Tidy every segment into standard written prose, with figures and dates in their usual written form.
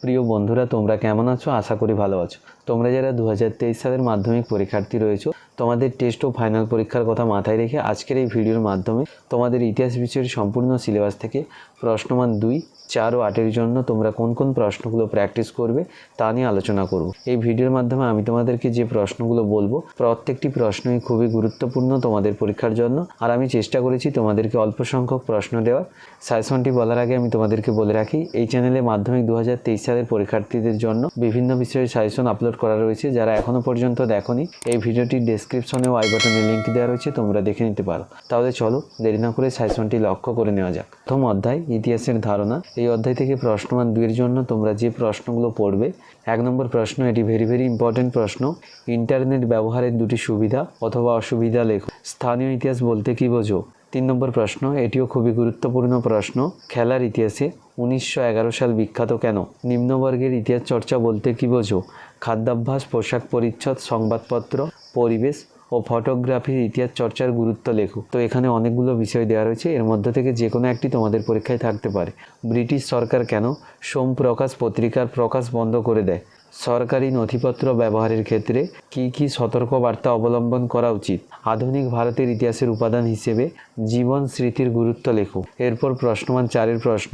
প্রিয় বন্ধুরা, তোমরা কেমন আছো? আশা করি ভালো আছো। তোমরা যারা 2023 সালের মাধ্যমিক পরীক্ষার্থী রয়েছো, তোমাদের টেস্ট ও ফাইনাল পরীক্ষার কথা মাথায় রেখে আজকের এই ভিডিওর মাধ্যমে তোমাদের ইতিহাস বিষয়ের সম্পূর্ণ সিলেবাস থেকে প্রশ্নমান 2, 4 ও 8 জন্য তোমরা কোন কোন প্রশ্নগুলো প্র্যাকটিস করবে তা নিয়ে আলোচনা করব। এই ভিডিওর মাধ্যমে আমি তোমাদেরকে যে প্রশ্নগুলো বলবো প্রত্যেকটি প্রশ্নই খুবই গুরুত্বপূর্ণ তোমাদের পরীক্ষার জন্য। আর আমি চেষ্টা করেছি তোমাদেরকে অল্প সংখ্যক প্রশ্ন দেওয়ার। সাজেশনটি বলার আগে আমি তোমাদেরকে বলে রাখি, এই চ্যানেলে মাধ্যমিক 2023 সালের পরীক্ষার্থীদের জন্য বিভিন্ন বিষয়ে সাজেশন আপলোড করা রয়েছে। যারা এখনও পর্যন্ত দেখোনি, এই ভিডিওটির ডেসক্রিপশনে ও আই বাটনে লিঙ্ক দেওয়া রয়েছে, তোমরা দেখে নিতে পারো। তাহলে চলো দেরি না করে সাজেশনটি লক্ষ্য করে নেওয়া যাক। প্রথম অধ্যায়, ইতিহাসের ধারণা। এই অধ্যায় থেকে প্রশ্নমান 2 এর জন্য তোমরা যে প্রশ্নগুলো পড়বে, 1 নম্বর প্রশ্ন, এটি ভেরি ইম্পর্টেন্ট প্রশ্ন। ইন্টারনেট ব্যবহারের দুটি সুবিধা অথবা অসুবিধা লেখো। স্থানীয় ইতিহাস বলতে কী বোঝো? 3 নম্বর প্রশ্ন, এটিও খুবই গুরুত্বপূর্ণ প্রশ্ন। খেলার ইতিহাসে 1911 সাল বিখ্যাত কেন? নিম্নবর্গের ইতিহাস চর্চা বলতে কী বোঝো? খাদ্যাভ্যাস, পোশাক পরিচ্ছদ, সংবাদপত্র, পরিবেশ ও ফটোগ্রাফির ইতিহাস চর্চার গুরুত্ব লেখো। তো এখানে অনেকগুলো বিষয় দেওয়া রয়েছে, এর মধ্যে থেকে যে কোনো একটি তোমাদের পরীক্ষায় থাকতে পারে। ব্রিটিশ সরকার কেন সোমপ্রকাশ পত্রিকার প্রকাশ বন্ধ করে দেয়? সরকারি নথিপত্র ব্যবহারের ক্ষেত্রে কী সতর্কবার্তা অবলম্বন করা উচিত? আধুনিক ভারতের ইতিহাসের উপাদান হিসেবে জীবন স্মৃতির গুরুত্ব লেখো। এরপর প্রশ্নমান 4 প্রশ্ন,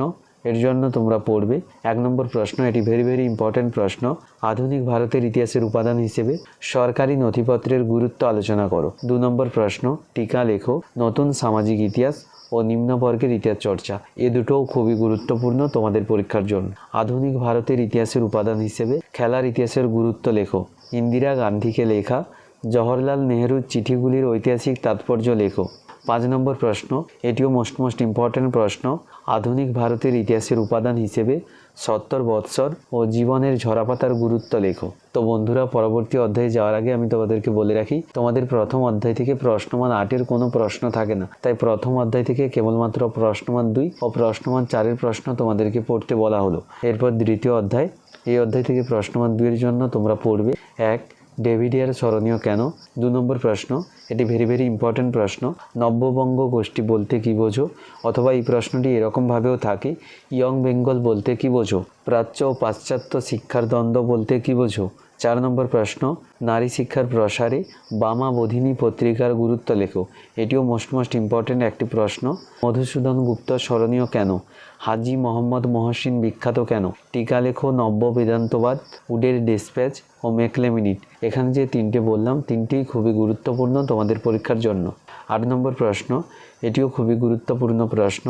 এর জন্য তোমরা পড়বে 1 নম্বর প্রশ্ন, এটি ভেরি ইম্পর্টেন্ট প্রশ্ন। আধুনিক ভারতের ইতিহাসের উপাদান হিসেবে সরকারি নথিপত্রের গুরুত্ব আলোচনা করো। 2 নম্বর প্রশ্ন, টিকা লেখো। নতুন সামাজিক ইতিহাস ও নিম্নবর্গের ইতিহাস চর্চা, এ দুটোও খুবই গুরুত্বপূর্ণ তোমাদের পরীক্ষার জন্য। আধুনিক ভারতের ইতিহাসের উপাদান হিসেবে খেলার ইতিহাসের গুরুত্ব লেখো। ইন্দিরা গান্ধীকে লেখা জওহরলাল নেহরুর চিঠিগুলির ঐতিহাসিক তাৎপর্য লেখো। 5 নম্বর প্রশ্ন, এটিও মোস্ট ইম্পর্টেন্ট প্রশ্ন। আধুনিক ভারতের ইতিহাসের উপাদান হিসেবে 70 বৎসর ও জীবনের ঝরাপাতার গুরুত্ব লেখো। তো বন্ধুরা, পরবর্তী অধ্যায়ে যাওয়ার আগে আমি তোমাদেরকে বলে রাখি, তোমাদের প্রথম অধ্যায় থেকে প্রশ্নমান 8 কোনো প্রশ্ন থাকে না। তাই প্রথম অধ্যায় থেকে কেবলমাত্র প্রশ্নমান 2 ও প্রশ্নমান 4 প্রশ্ন তোমাদেরকে পড়তে বলা হলো। এরপর দ্বিতীয় অধ্যায়, এই অধ্যায় থেকে প্রশ্নমান 2 এর জন্য তোমরা পড়বে 1, ডেভিডিয়ার স্মরণীয় কেন? 2 নম্বর প্রশ্ন, এটি ভেরি ইম্পর্টেন্ট প্রশ্ন। নব্যবঙ্গ গোষ্ঠী বলতে কী বোঝো? অথবা এই প্রশ্নটি এরকমভাবেও থাকে, ইয়ং বেঙ্গল বলতে কী বোঝো? প্রাচ্য ও পাশ্চাত্য শিক্ষার দ্বন্দ্ব বলতে কী বোঝো? 4 নম্বর প্রশ্ন, নারী শিক্ষার প্রসারে বামা বোধিনী পত্রিকার গুরুত্ব লেখো। এটিও মোস্ট ইম্পর্টেন্ট একটি প্রশ্ন। মধুসূদন গুপ্ত স্মরণীয় কেন? হাজী মোহাম্মদ মহসিন বিখ্যাত কেন? টিকা লেখো। নব্য বেদান্তবাদ, উডের ডিসপ্যাচ ও মেকলে মিনিট। এখানে যে 3টে বললাম, 3টিই খুবই গুরুত্বপূর্ণ তোমাদের পরীক্ষার জন্য। 8 নম্বর প্রশ্ন, এটিও খুবই গুরুত্বপূর্ণ প্রশ্ন।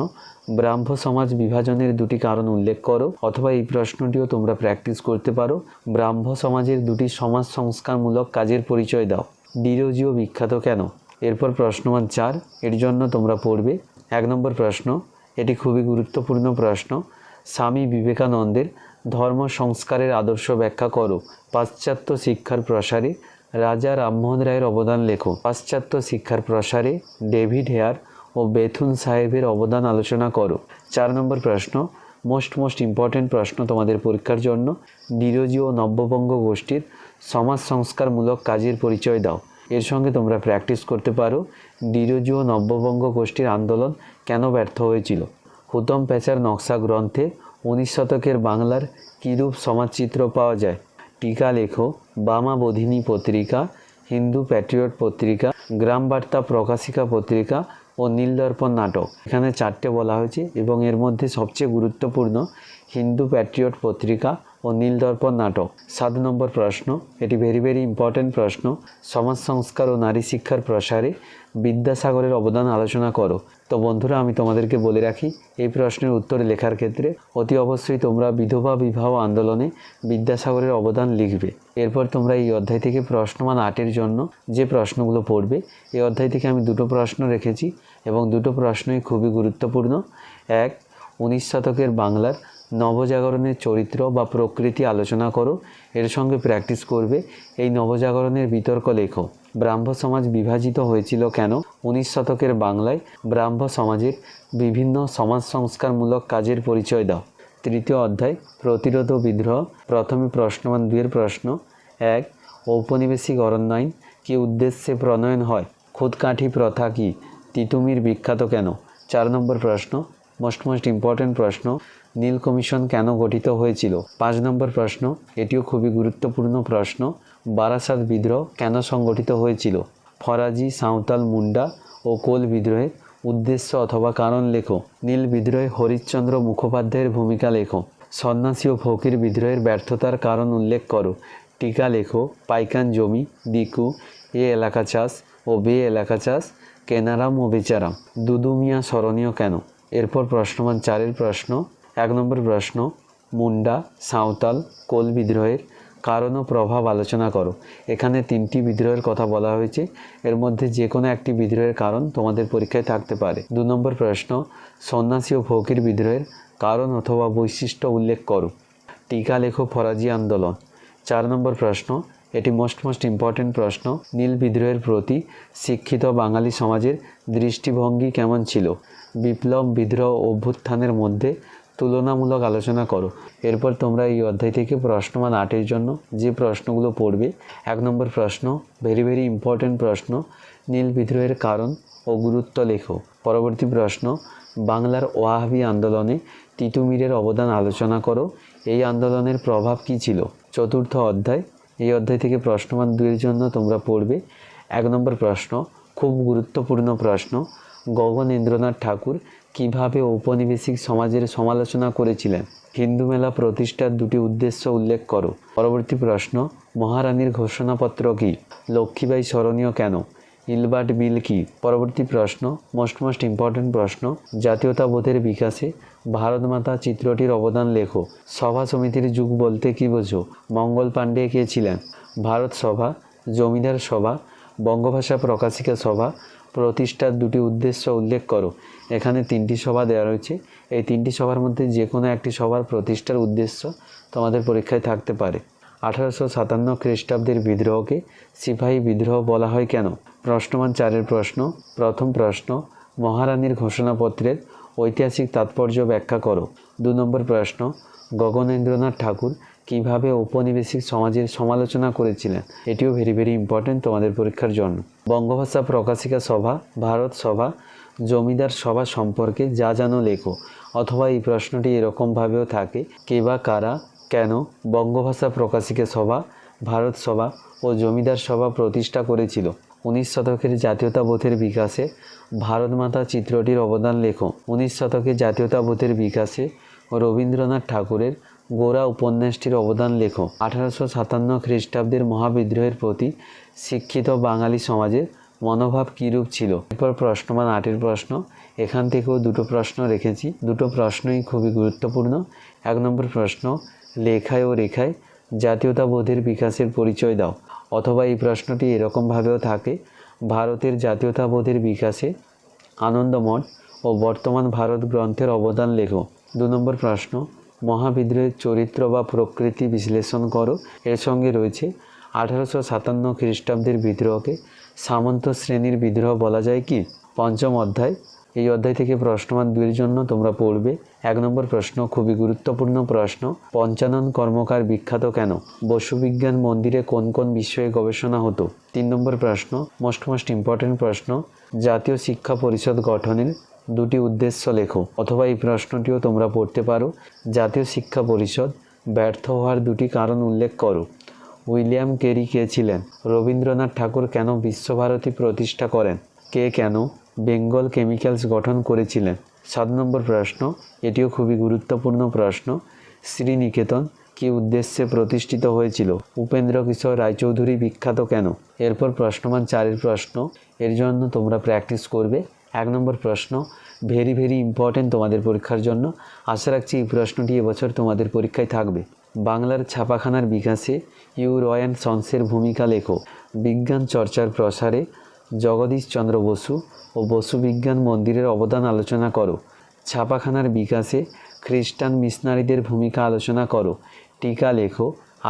ব্রাহ্ম সমাজ বিভাজনের 2টি কারণ উল্লেখ করো। অথবা এই প্রশ্নটিও তোমরা প্র্যাকটিস করতে পারো। ব্রাহ্ম সমাজের 2টি সমাজ সংস্কারমূলক কাজের পরিচয় দাও। ডিরোজিও বিখ্যাত কেন? এরপর প্রশ্নমান 4, এর জন্য তোমরা পড়বে 1 নম্বর প্রশ্ন, এটি খুবই গুরুত্বপূর্ণ প্রশ্ন। স্বামী বিবেকানন্দের ধর্ম সংস্কারের আদর্শ ব্যাখ্যা করো। পাশ্চাত্য শিক্ষার প্রসারে রাজা রামমোহন রায়ের অবদান লেখো। পাশ্চাত্য শিক্ষার প্রসারে ডেভিড হেয়ার ও বেথুন সাহেবের অবদান আলোচনা করো। 4 নম্বর প্রশ্ন, মোস্ট ইম্পর্টেন্ট প্রশ্ন তোমাদের পরীক্ষার জন্য। ডিরোজি ও নব্যবঙ্গ গোষ্ঠীর সমাজ সংস্কারমূলক কাজের পরিচয় দাও। এর সঙ্গে তোমরা প্র্যাকটিস করতে পারো, ডিরোজি ও নব্যবঙ্গ গোষ্ঠীর আন্দোলন কেন ব্যর্থ হয়েছিল? হুতম প্যাচার নকশা গ্রন্থে 19 শতকের বাংলার কীরূপ সমাজচিত্র পাওয়া যায়? টিকা লেখো। বামা বোধিনী পত্রিকা, হিন্দু প্যাট্রিয়ট পত্রিকা, গ্রাম বার্তা প্রকাশিকা পত্রিকা ও নীলদর্পণ নাটক। এখানে 4টে বলা হয়েছে এবং এর মধ্যে সবচেয়ে গুরুত্বপূর্ণ হিন্দু প্যাট্রিয়ট পত্রিকা ও নীলদর্পণ নাটক। 7 নম্বর প্রশ্ন, এটি ভেরি ইম্পর্টেন্ট প্রশ্ন। সমাজ সংস্কার ও নারী শিক্ষার প্রসারে বিদ্যাসাগরের অবদান আলোচনা করো। তো বন্ধুরা, আমি তোমাদেরকে বলে রাখি, এই প্রশ্নের উত্তর লেখার ক্ষেত্রে অতি অবশ্যই তোমরা বিধবা বিবাহ আন্দোলনে বিদ্যাসাগরের অবদান লিখবে। এরপর তোমরা এই অধ্যায় থেকে প্রশ্নমান 8 জন্য যে প্রশ্নগুলো পড়বে, এই অধ্যায় থেকে আমি 2টো প্রশ্ন রেখেছি এবং 2টো প্রশ্নই খুবই গুরুত্বপূর্ণ। 1, 19 শতকের বাংলার নবজাগরণের চরিত্র বা প্রকৃতি আলোচনা করো। এর সঙ্গে প্র্যাকটিস করবে এই নবজাগরণের বিতর্ক লেখো। ব্রাহ্ম সমাজ বিভাজিত হয়েছিল কেন? 19 শতকের বাংলায় ব্রাহ্ম সমাজের বিভিন্ন সমাজ সংস্কারমূলক কাজের পরিচয় দাও। 3য় অধ্যায়, প্রতিরোধ ও বিদ্রোহ। প্রথমে প্রশ্নমান 2 প্রশ্ন। 1, ঔপনিবেশিক অরণ্য আইন কী উদ্দেশ্যে প্রণয়ন হয়? খুদকাঠি প্রথা কি? তিতুমির বিখ্যাত কেন? 4 নম্বর প্রশ্ন, মোস্ট ইম্পর্টেন্ট প্রশ্ন। নীল কমিশন কেন গঠিত হয়েছিল? 5 নম্বর প্রশ্ন, এটিও খুবই গুরুত্বপূর্ণ প্রশ্ন, বারাসাত বিদ্রোহ কেন সংগঠিত হয়েছিল? ফরাজি, সাঁওতাল, মুন্ডা ও কোল বিদ্রোহের উদ্দেশ্য অথবা কারণ লেখো। নীল বিদ্রোহে হরিশ্চন্দ্র মুখোপাধ্যায়ের ভূমিকা লেখো। সন্ন্যাসী ও ফকির বিদ্রোহের ব্যর্থতার কারণ উল্লেখ করো। টিকা লেখো। পাইকান জমি, দিকু, এ এলাকা চাষ ও বে এলাকা চাষ, কেনারাম ও বেচারাম। দুদু মিয়া স্মরণীয় কেন? এরপর প্রশ্নমান 4-এর প্রশ্ন। 1 নম্বর প্রশ্ন, মুন্ডা, সাঁওতাল, কোল বিদ্রোহের কারণ ও প্রভাব আলোচনা করো। এখানে 3টি বিদ্রোহের কথা বলা হয়েছে, এর মধ্যে যে কোনো একটি বিদ্রোহের কারণ তোমাদের পরীক্ষায় থাকতে পারে। 2 নম্বর প্রশ্ন, সন্ন্যাসী ও ফকির বিদ্রোহের কারণ অথবা বৈশিষ্ট্য উল্লেখ করো। টিকা লেখো। ফরাজি আন্দোলন। 4 নম্বর প্রশ্ন, এটি মোস্ট ইম্পর্টেন্ট প্রশ্ন, নীল বিদ্রোহের প্রতি শিক্ষিত বাঙালি সমাজের দৃষ্টিভঙ্গি কেমন ছিল? বিপ্লব, বিদ্রোহ, অভ্যুত্থানের মধ্যে তুলনামূলক আলোচনা করো। এরপর তোমরা এই অধ্যায় থেকে প্রশ্নমান 8-এর জন্য যে প্রশ্নগুলো পড়বে। 1 নম্বর প্রশ্ন, ভেরি ইম্পর্টেন্ট প্রশ্ন, নীল বিদ্রোহের কারণ ও গুরুত্ব লেখো। পরবর্তী প্রশ্ন, বাংলার ওয়াহাবি আন্দোলনে তিতুমিরের অবদান আলোচনা করো। এই আন্দোলনের প্রভাব কী ছিল? 4র্থ অধ্যায়। এই অধ্যায় থেকে প্রশ্নমান 2-এর জন্য তোমরা পড়বে। 1 নম্বর প্রশ্ন, খুব গুরুত্বপূর্ণ প্রশ্ন, গগনেন্দ্রনাথ ঠাকুর কিভাবে ঔপনিবেশিক সমাজের সমালোচনা করেছিলেন? হিন্দু মেলা প্রতিষ্ঠার 2টি উদ্দেশ্য উল্লেখ করো। পরবর্তী প্রশ্ন, মহারানীর ঘোষণাপত্র কী? লক্ষ্মীবাঈ স্মরণীয় কেন? ইলবার্ট বিল কী? পরবর্তী প্রশ্ন, মোস্ট ইম্পর্টেন্ট প্রশ্ন, জাতীয়তাবোধের বিকাশে ভারতমাতা চিত্রটির অবদান লেখো। সভা সমিতির যুগ বলতে কী বোঝো? মঙ্গল পাণ্ডে কে ছিলেন? ভারত সভা, জমিদার সভা, বঙ্গভাষা প্রকাশিকা সভা প্রতিষ্ঠার 2টি উদ্দেশ্য উল্লেখ করো। এখানে 3টি সভা দেওয়া রয়েছে, এই 3টি সভার মধ্যে যে কোনো একটি সভার প্রতিষ্ঠার উদ্দেশ্য তোমাদের পরীক্ষায় থাকতে পারে। 1857 খ্রিস্টাব্দের বিদ্রোহকে সিপাহী বিদ্রোহ বলা হয় কেন? প্রশ্নমান 4-এর প্রশ্ন। প্রথম প্রশ্ন, মহারানীর ঘোষণাপত্রের ঐতিহাসিক তাৎপর্য ব্যাখ্যা করো। 2 নম্বর প্রশ্ন, গগনেন্দ্রনাথ ঠাকুর কিভাবে ঔপনিবেশিক সমাজের সমালোচনা করেছিলেন? এটিও ভেরি ইম্পর্টেন্ট তোমাদের পরীক্ষার জন্য। বঙ্গভাষা প্রকাশিকা সভা, ভারত সভা, জমিদার সভা সম্পর্কে যা জানো লেখো। অথবা এই প্রশ্নটি এরকমভাবেও থাকে, কে বা কারা, কেন বঙ্গভাষা প্রকাশিকা সভা, ভারত সভা ও জমিদার সভা প্রতিষ্ঠা করেছিল? 19 শতকের জাতীয়তাবোধের বিকাশে ভারতমাতা চিত্রটির অবদান লেখো। 19 শতকে জাতীয়তাবোধের বিকাশে রবীন্দ্রনাথ ঠাকুরের গোরা উপন্যাসটির অবদান লেখো। 1857 খ্রিস্টাব্দের মহাবিদ্রোহের প্রতি শিক্ষিত বাঙালি সমাজের মনোভাব কীরূপ ছিল? এরপর প্রশ্নমান 8-এর প্রশ্ন। এখান থেকেও 2টো প্রশ্ন রেখেছি, 2টো প্রশ্নই খুবই গুরুত্বপূর্ণ। 1 নম্বর প্রশ্ন, লেখায় ও রেখায় জাতীয়তাবোধের বিকাশের পরিচয় দাও। অথবা এই প্রশ্নটি এরকমভাবেও থাকে, ভারতের জাতীয়তাবোধের বিকাশে আনন্দমঠ ও বর্তমান ভারত গ্রন্থের অবদান লেখো। 2 নম্বর প্রশ্ন, মহাবিদ্রোহের চরিত্র বা প্রকৃতি বিশ্লেষণ করো। এর সঙ্গে রয়েছে 1857 খ্রিস্টাব্দের বিদ্রোহকে সামন্ত শ্রেণীর বিদ্রোহ বলা যায় কি? পঞ্চম অধ্যায়। এই অধ্যায় থেকে প্রশ্নমান 2-এর জন্য তোমরা পড়বে। 1 নম্বর প্রশ্ন, খুবই গুরুত্বপূর্ণ প্রশ্ন, পঞ্চানন কর্মকার বিখ্যাত কেন? বসুবিজ্ঞান মন্দিরে কোন কোন বিষয়ে গবেষণা হতো? 3 নম্বর প্রশ্ন, মোস্ট ইম্পর্টেন্ট প্রশ্ন, জাতীয় শিক্ষা পরিষদ গঠনের 2টি উদ্দেশ্য লেখো। অথবা এই প্রশ্নটিও তোমরা পড়তে পারো, জাতীয় শিক্ষা পরিষদ ব্যর্থ হওয়ার 2টি কারণ উল্লেখ করো। উইলিয়াম কেরি কে ছিলেন? রবীন্দ্রনাথ ঠাকুর কেন বিশ্বভারতী প্রতিষ্ঠা করেন? কে কেন বেঙ্গল কেমিক্যালস গঠন করেছিলেন? 7 নম্বর প্রশ্ন, এটিও খুবই গুরুত্বপূর্ণ প্রশ্ন, শ্রীনিকেতন কী উদ্দেশ্যে প্রতিষ্ঠিত হয়েছিল? উপেন্দ্র কিশোর রায়চৌধুরী বিখ্যাত কেন? এরপর প্রশ্নমান 4-এর প্রশ্ন, এর জন্য তোমরা প্র্যাকটিস করবে। 1 নম্বর প্রশ্ন, ভেরি ইম্পর্টেন্ট তোমাদের পরীক্ষার জন্য। আশা রাখছি এই প্রশ্নটি এবছর তোমাদের পরীক্ষায় থাকবে। বাংলার ছাপাখানার বিকাশে ইউ রয় অ্যান্ড সন্সের ভূমিকা লেখো। বিজ্ঞান চর্চার প্রসারে জগদীশ চন্দ্র বসু ও বসু বিজ্ঞান মন্দিরের অবদান আলোচনা করো। ছাপাখানার বিকাশে খ্রিস্টান মিশনারিদের ভূমিকা আলোচনা করো। টিকা লেখো।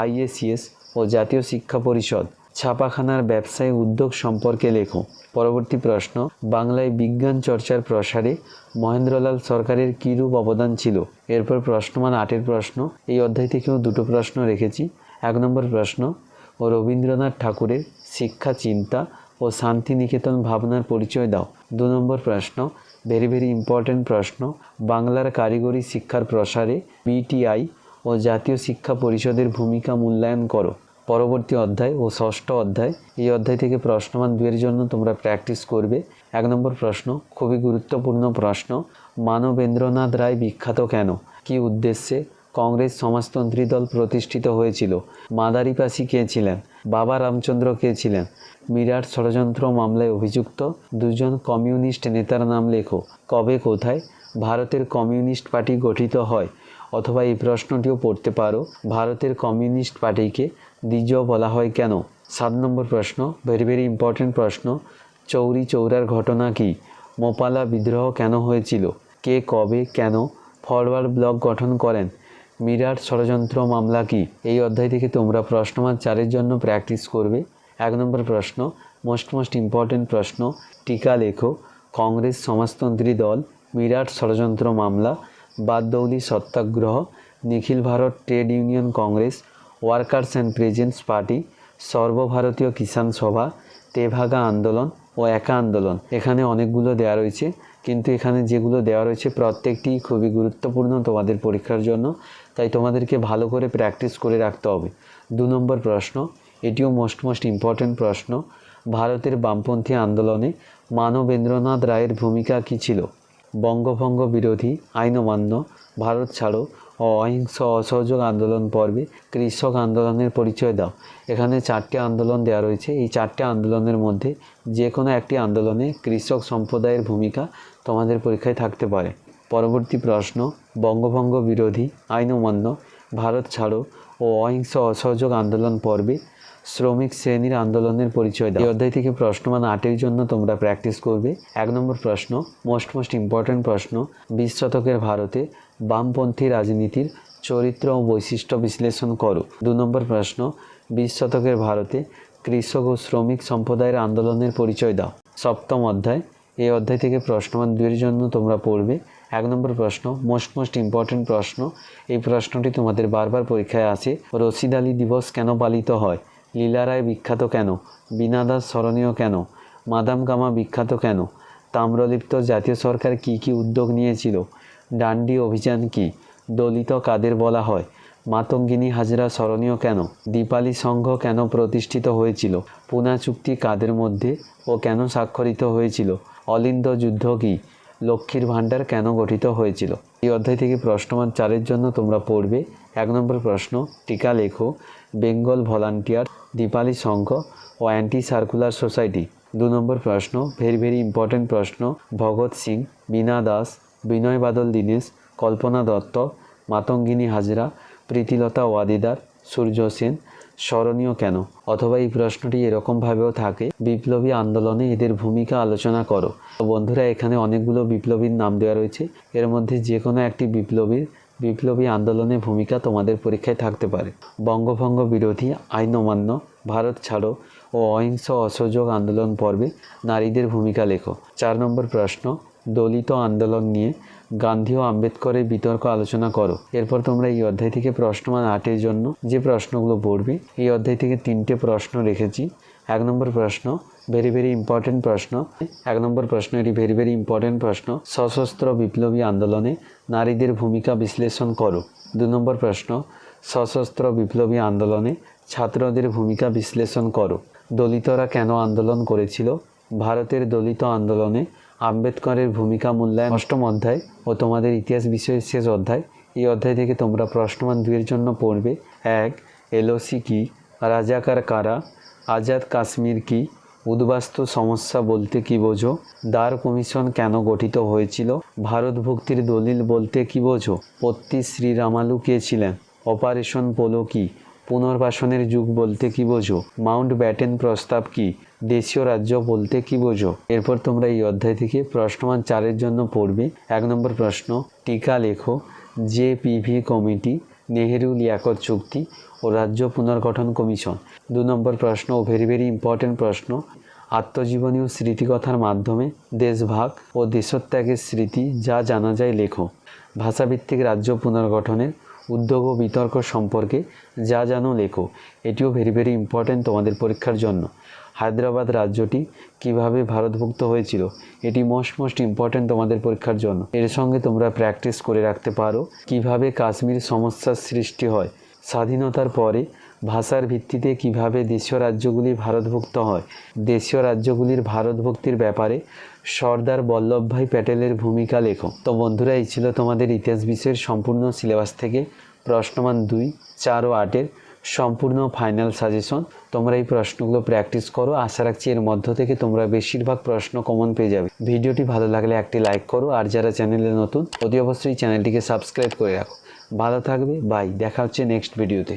IACS ও জাতীয় শিক্ষা পরিষদ ছাপাখানার ব্যবসায়িক উদ্যোগ সম্পর্কে লেখো। পরবর্তী প্রশ্ন, বাংলায় বিজ্ঞান চর্চার প্রসারে মহেন্দ্রলাল সরকারের কীরূপ অবদান ছিল? এরপর প্রশ্নমান 8-এর প্রশ্ন। এই অধ্যায় থেকেও 2টো প্রশ্ন রেখেছি। 1 নম্বর প্রশ্ন, ও রবীন্দ্রনাথ ঠাকুরের শিক্ষা, চিন্তা ও শান্তিনিকেতন ভাবনার পরিচয় দাও। 2 নম্বর প্রশ্ন, ভেরি ইম্পর্টেন্ট প্রশ্ন, বাংলার কারিগরি শিক্ষার প্রসারে বিটিআই ও জাতীয় শিক্ষা পরিষদের ভূমিকা মূল্যায়ন করো। পরবর্তী অধ্যায় ও ষষ্ঠ অধ্যায়, এই অধ্যায় থেকে প্রশ্নমান 2-এর জন্য তোমরা প্র্যাকটিস করবে। 1 নম্বর প্রশ্ন, খুবই গুরুত্বপূর্ণ প্রশ্ন, মানবেন্দ্রনাথ রায় বিখ্যাত কেন? কী উদ্দেশ্যে কংগ্রেস সমাজতন্ত্রী দল প্রতিষ্ঠিত হয়েছিল? মাদারিপাসি কে ছিলেন? বাবা রামচন্দ্র কে ছিলেন? মিরাট ষড়যন্ত্র মামলায় অভিযুক্ত 2 জন কমিউনিস্ট নেতার নাম লেখো। কবে কোথায় ভারতের কমিউনিস্ট পার্টি গঠিত হয়? অথবা এই প্রশ্নটিও পড়তে পারো, ভারতের কমিউনিস্ট পার্টিকে দ্বিজ বলা হয় কেন? 7 নম্বর প্রশ্ন, ভেরি ইম্পর্টেন্ট প্রশ্ন, চৌরি চৌরার ঘটনা কি? মোপালা বিদ্রোহ কেন হয়েছিল? কে কবে কেন ফরওয়ার্ড ব্লক গঠন করেন? মিরাট ষড়যন্ত্র মামলা কি? এই অধ্যায় থেকে তোমরা প্রশ্নমান 4-এর জন্য প্র্যাকটিস করবে। 1 নম্বর প্রশ্ন, মোস্ট ইম্পর্টেন্ট প্রশ্ন, টিকা লেখো। কংগ্রেস সমাজতন্ত্রী দল, মিরাট ষড়যন্ত্র মামলা, Bardoli Satyagraha, Nikhil Bharat trade union Congress, workers and peasants party, সর্বভারতীয় কিষাণ সভা, তেভাগা আন্দোলন ও একা আন্দোলন। এখানে অনেকগুলো দেওয়া রয়েছে, কিন্তু এখানে যেগুলো দেওয়া রয়েছে প্রত্যেকটি খুবই গুরুত্বপূর্ণ তোমাদের পরীক্ষার জন্য, তাই তোমাদেরকে ভালো করে প্র্যাকটিস করে রাখতে হবে। 2 নম্বর প্রশ্ন, এটিও মোস্ট ইম্পর্টেন্ট প্রশ্ন, ভারতের বামপন্থী আন্দোলনে মানবেন্দ্রনাথ রায়ের ভূমিকা কী ছিল? বঙ্গভঙ্গ বিরোধী আইন অমান্য, ভারত ছাড়ো ও অহিংস অসহযোগ আন্দোলন পর্বে কৃষক আন্দোলনের পরিচয় দাও। এখানে 4টে আন্দোলন দেওয়া রয়েছে, এই 4টে আন্দোলনের মধ্যে যে কোনো একটি আন্দোলনে কৃষক সম্প্রদায়ের ভূমিকা তোমাদের পরীক্ষায় থাকতে পারে। পরবর্তী প্রশ্ন, বঙ্গভঙ্গ বিরোধী আইন অমান্য, ভারত ছাড়ো ও অহিংস অসহযোগ আন্দোলন পর্বে শ্রমিক শ্রেণীর আন্দোলনের পরিচয় দাও। এই অধ্যায় থেকে প্রশ্নমান 8-এর জন্য তোমরা প্র্যাকটিস করবে। 1 নম্বর প্রশ্ন, মোস্ট ইম্পর্টেন্ট প্রশ্ন, 20 শতকের ভারতে বামপন্থী রাজনীতির চরিত্র ও বৈশিষ্ট্য বিশ্লেষণ করো। 2 নম্বর প্রশ্ন, 20 শতকের ভারতে কৃষক ও শ্রমিক সম্প্রদায়ের আন্দোলনের পরিচয় দাও। সপ্তম অধ্যায়, এই অধ্যায় থেকে প্রশ্নমান 2-এর জন্য তোমরা পড়বে। 1 নম্বর প্রশ্ন, মোস্ট ইম্পর্টেন্ট প্রশ্ন, এই প্রশ্নটি তোমাদের বারবার পরীক্ষায় আসে, রশিদ আলী দিবস কেন পালিত হয়? লীলা রায় বিখ্যাত কেন? বীণা দাস স্মরণীয় কেন? মাদাম কামা বিখ্যাত কেন? তাম্রলিপ্ত জাতীয় সরকার কি উদ্যোগ নিয়েছিল? ডান্ডি অভিযান কি? দলিত কাদের বলা হয়? মাতঙ্গিনী হাজরা স্মরণীয় কেন? দীপালি সংঘ কেন প্রতিষ্ঠিত হয়েছিল? পুনা চুক্তি কাদের মধ্যে ও কেন স্বাক্ষরিত হয়েছিল? অলিন্দ যুদ্ধ কি? লক্ষ্মীর ভাণ্ডার কেন গঠিত হয়েছিল? এই অধ্যায় থেকে প্রশ্নমান 4-এর জন্য তোমরা পড়বে। 1 নম্বর প্রশ্ন, টিকা লেখো। বেঙ্গল ভলান্টিয়ার, দীপালি সংঘ ও অ্যান্টি সার্কুলার সোসাইটি। 2 নম্বর প্রশ্ন, ভেরি ইম্পর্টেন্ট প্রশ্ন, ভগৎ সিং, বীণা দাস, বিনয় বাদল দীনেশ, কল্পনা দত্ত, মাতঙ্গিনী হাজরা, প্রীতিলতা ওয়াদিদার, সূর্য সেন স্মরণীয় কেন? অথবা এই প্রশ্নটি এরকমভাবেও থাকে, বিপ্লবী আন্দোলনে এদের ভূমিকা আলোচনা করো। তো বন্ধুরা, এখানে অনেকগুলো বিপ্লবীর নাম দেওয়া রয়েছে, এর মধ্যে যে কোনো একটি বিপ্লবী আন্দোলনের ভূমিকা তোমাদের পরীক্ষায় থাকতে পারে। বঙ্গভঙ্গ বিরোধী আইন অমান্য, ভারত ছাড়ো ও অহিংস অসহযোগ আন্দোলন পর্বে নারীদের ভূমিকা লেখো। 4 নম্বর প্রশ্ন, দলিত আন্দোলন নিয়ে গান্ধী ও আম্বেদকরের বিতর্ক আলোচনা করো। এরপর তোমরা এই অধ্যায় থেকে প্রশ্নমান 8-এর জন্য যে প্রশ্নগুলো পড়বে, এই অধ্যায় থেকে 3টে প্রশ্ন রেখেছি। 1 নম্বর প্রশ্ন, ভেরি ইম্পর্টেন্ট প্রশ্ন। 1 নম্বর প্রশ্ন, এটি ভেরি ইম্পর্টেন্ট প্রশ্ন, সশস্ত্র বিপ্লবী আন্দোলনে নারীদের ভূমিকা বিশ্লেষণ করো। 2 নম্বর প্রশ্ন, সশস্ত্র বিপ্লবী আন্দোলনে ছাত্রদের ভূমিকা বিশ্লেষণ করো। দলিতরা কেন আন্দোলন করেছিল? ভারতের দলিত আন্দোলনে আম্বেদকরের ভূমিকা মূল্যায়ন। 8ম অধ্যায় ও তোমাদের ইতিহাস বিষয়ের শেষ অধ্যায়, এই অধ্যায় থেকে তোমরা প্রশ্নমান 2-এর জন্য পড়বে। 1, এলওসি কি? রাজাকার কারা? আজাদ কাশ্মীর কি? উদ্বাস্তু সমস্যা বলতে কি বোঝো? দার কমিশন কেন গঠিত হয়েছিল? ভারত ভক্তির দলিল বলতে কি বোঝো? পত্তি শ্রীরামালু কে ছিলেন? অপারেশন পোলো কি? পুনর্বাসনের যুগ বলতে কি বোঝো? মাউন্ট ব্যাটেন প্রস্তাব কি? দেশীয় রাজ্য বলতে কি বোঝো? এরপর তোমরা এই অধ্যায় থেকে প্রশ্নমান 4-এর জন্য পড়বে। 1 নম্বর প্রশ্ন, টিকা লেখো। জেপিভি কমিটি, নেহেরু লিয়াকত চুক্তি ও রাজ্য পুনর্গঠন কমিশন। 2 নম্বর প্রশ্ন ও ভেরি ইম্পর্টেন্ট প্রশ্ন, আত্মজীবনী ও স্মৃতিকথার মাধ্যমে দেশভাগ ও দেশত্যাগের স্মৃতি যা জানা যায় লেখো। ভাষাভিত্তিক রাজ্য পুনর্গঠনের উদ্যোগ ও বিতর্ক সম্পর্কে যা জানো লেখো। এটিও ভেরি ইম্পর্টেন্ট তোমাদের পরীক্ষার জন্য। হায়দ্রাবাদ রাজ্যটি কিভাবে ভারতভুক্ত হয়েছিল, এটি মোস্ট ইম্পর্ট্যান্ট তোমাদের পরীক্ষার জন্য। এর সঙ্গে তোমরা প্র্যাকটিস করে রাখতে পারো কিভাবে কাশ্মীর সমস্যার সৃষ্টি হয়, স্বাধীনতার পরে ভাষার ভিত্তিতে কিভাবে দেশীয় রাজ্যগুলি ভারতভুক্ত হয়, দেশীয় রাজ্যগুলির ভারতভুক্তির ব্যাপারে সর্দার বল্লভভাই প্যাটেলের ভূমিকা লেখো। তো বন্ধুরা, এই ছিল তোমাদের ইতিহাস বিষয়ের সম্পূর্ণ সিলেবাস থেকে প্রশ্নমান 2, 4 ও 8-এর সম্পূর্ণ ফাইনাল সাজেশন। তোমরা এই প্রশ্নগুলো প্র্যাকটিস করো, আশা রাখছি এর মধ্য থেকে তোমরা বেশিরভাগ প্রশ্ন কমন পেয়ে যাবে। ভিডিওটি ভালো লাগলে একটি লাইক করো, আর যারা চ্যানেলে নতুন অতি অবশ্যই চ্যানেলটিকে সাবস্ক্রাইব করে রাখো। ভালো থাকবে, বাই, দেখা হচ্ছে নেক্সট ভিডিওতে।